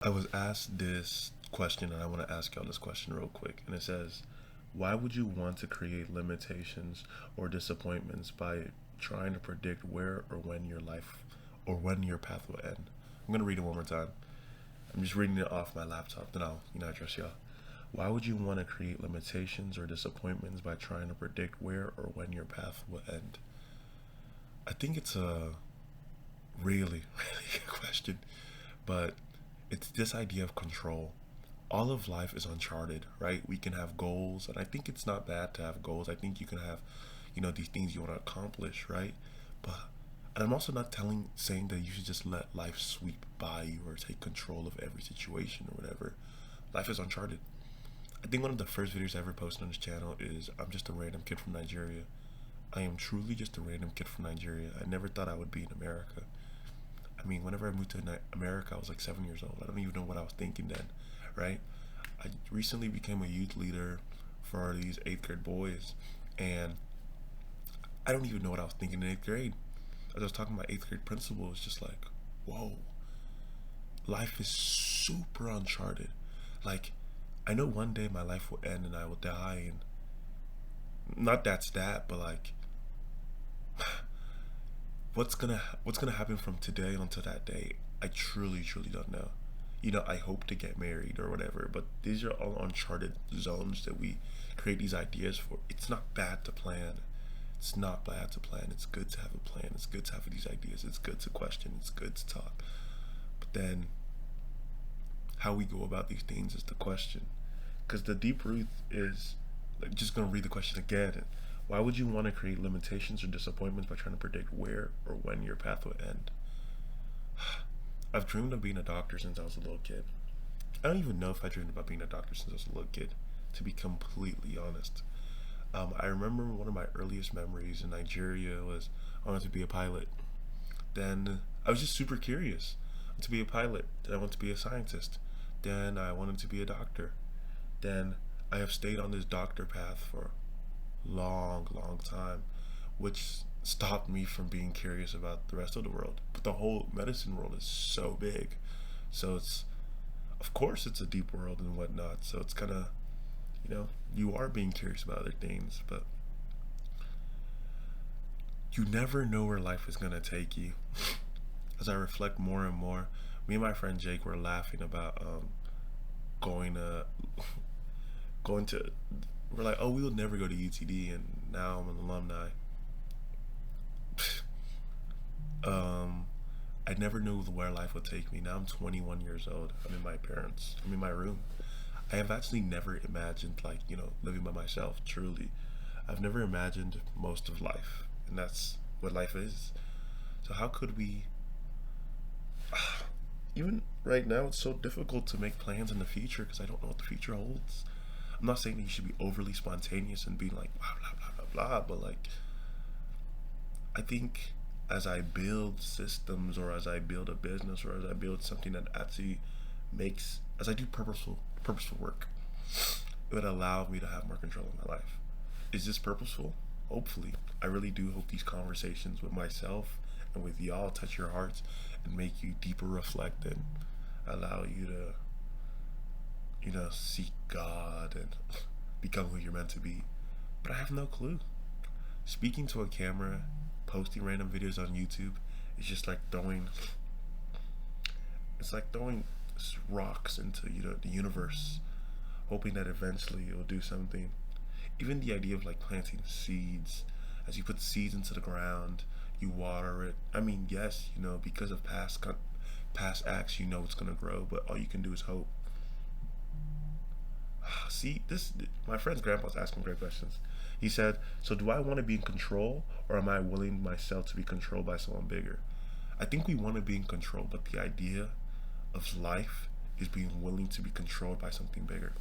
I was asked this question, and I want to ask y'all this question real quick. And it says, why would you want to create limitations or disappointments by trying to predict where or when your life or when your path will end? I'm going to read it one more time. I'm just reading it off my laptop, then I'll address y'all. Why would you want to create limitations or disappointments by trying to predict where or when your path will end? I think it's a really, really good question, but it's this idea of control. All of life is uncharted, right? We can have goals, and I think it's not bad to have goals. I think you can have, these things you want to accomplish, right? But and I'm also not saying that you should just let life sweep by you or take control of every situation or whatever. Life is uncharted. I think one of the first videos I ever posted on this channel is I'm just a random kid from Nigeria. I am truly just a random kid from Nigeria. I never thought I would be in America. I mean, whenever I moved to America, I was like 7 years old. I don't even know what I was thinking then, right? I recently became a youth leader for these eighth grade boys, and I don't even know what I was thinking in eighth grade. As I was talking to my eighth grade principal, it's just like, whoa, life is super uncharted. Like, I know one day my life will end and I will die, and not that's that, but like, what's gonna happen from today until that day? I truly, truly don't know. I hope to get married or whatever, but these are all uncharted zones that we create these ideas for. It's not bad to plan. It's not bad to plan. It's good to have a plan. It's good to have these ideas. It's good to question. It's good to talk. But then, how we go about these things is the question. Because the deep root is, like, just gonna read the question again. Why would you want to create limitations or disappointments by trying to predict where or when your path will end? I've dreamed of being a doctor since I was a little kid. I don't even know if I dreamed about being a doctor since I was a little kid, to be completely honest. I remember one of my earliest memories in Nigeria was I wanted to be a pilot. Then I was just super curious to be a pilot. Then I wanted to be a scientist. Then I wanted to be a doctor. Then I have stayed on this doctor path for a long, long time, which stopped me from being curious about the rest of the world. But the whole medicine world is so big. So of course, it's a deep world and whatnot. So it's kind of, you are being curious about other things, but you never know where life is going to take you. As I reflect more and more, me and my friend Jake were laughing about going to going to we're like, oh, we will never go to UTD, and now I'm an alumni. I never knew where life would take me. Now I'm 21 years old. I'm in my parents. I'm in my room. I have actually never imagined, like, living by myself. Truly, I've never imagined most of life, and that's what life is. So how could we? Even right now, it's so difficult to make plans in the future because I don't know what the future holds. I'm not saying that you should be overly spontaneous and be like blah blah blah blah blah, but like, I think as I build systems or as I build a business or as I build something that actually makes as I do purposeful work, it would allow me to have more control of my life. Is this purposeful? Hopefully. I really do hope these conversations with myself and with y'all touch your hearts and make you deeper reflect and allow you to, seek God and become who you're meant to be. But I have no clue. Speaking to a camera, posting random videos on YouTube, it's just like throwing rocks into the universe, hoping that eventually it will do something. Even the idea of like planting seeds, as you put seeds into the ground, you water it. I mean, yes, because of past acts, it's gonna grow, but all you can do is hope. See, this my friend's grandpa's asking great questions. He said, "So do I want to be in control, or am I willing myself to be controlled by someone bigger?" I think we want to be in control, but the idea of life is being willing to be controlled by something bigger.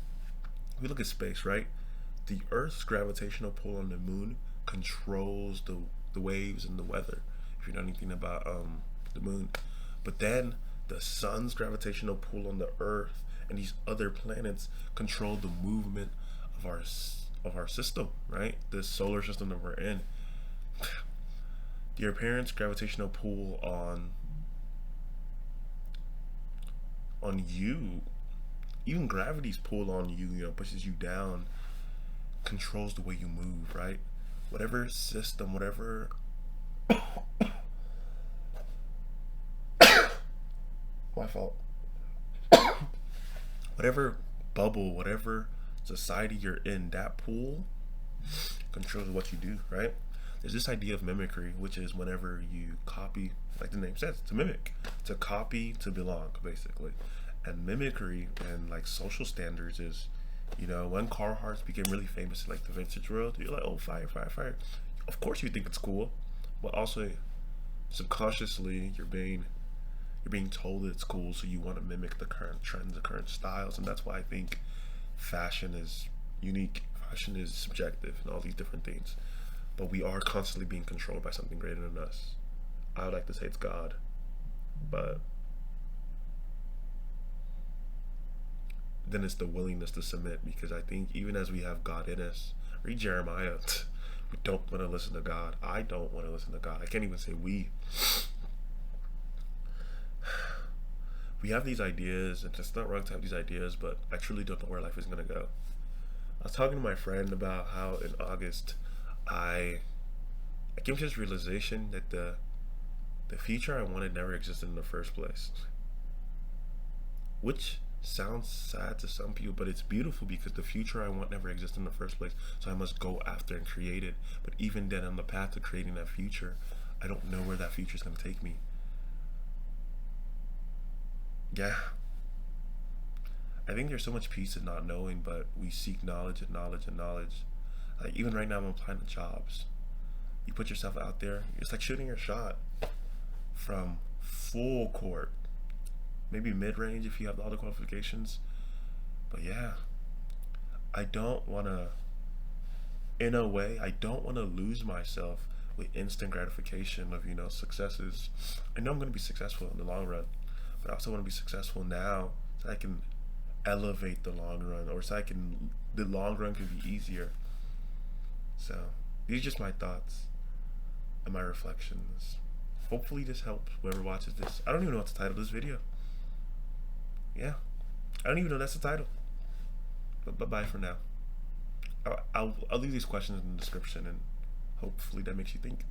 We look at space, right? The Earth's gravitational pull on the moon controls the waves and the weather. If you know anything about the moon, but then the sun's gravitational pull on the Earth and these other planets control the movement of our system, right? This solar system that we're in. Your parents' gravitational pull on on you. Even gravity's pull on you, pushes you down, controls the way you move, right? Whatever system, whatever my fault. Whatever bubble, whatever society you're in, that pull controls what you do, right? There's this idea of mimicry, which is whenever you copy, like the name says, to mimic, to copy, to belong, basically. And mimicry and like social standards is, when Carhartts became really famous in like the vintage world, you're like, oh, fire, fire, fire. Of course you think it's cool, but also subconsciously you're being told it's cool, so you want to mimic the current trends, the current styles, and that's why I think fashion is unique. Fashion is subjective and all these different things, but we are constantly being controlled by something greater than us. I would like to say it's God, but then it's the willingness to submit, because I think even as we have God in us, read Jeremiah. We don't want to listen to God. I don't want to listen to God. I can't even say we. We have these ideas, and it's not wrong to have these ideas, but I truly don't know where life is going to go. I was talking to my friend about how in August I came to this realization that the future I wanted never existed in the first place. Which sounds sad to some people, but it's beautiful because the future I want never existed in the first place. So I must go after and create it. But even then, on the path to creating that future, I don't know where that future is going to take me. Yeah, I think there's so much peace in not knowing, but we seek knowledge and knowledge and knowledge. Like even right now, I'm applying to jobs. You put yourself out there. It's like shooting your shot from full court, maybe mid range if you have all the qualifications. But yeah, I don't want to. In a way, I don't want to lose myself with instant gratification of successes. I know I'm going to be successful in the long run, but I also want to be successful now so I can elevate the long run, or so the long run can be easier. So these are just my thoughts and my reflections. Hopefully this helps whoever watches this. I don't even know what to title this video. Yeah, I don't even know that's the title. But bye-bye for now. I'll leave these questions in the description, and hopefully that makes you think.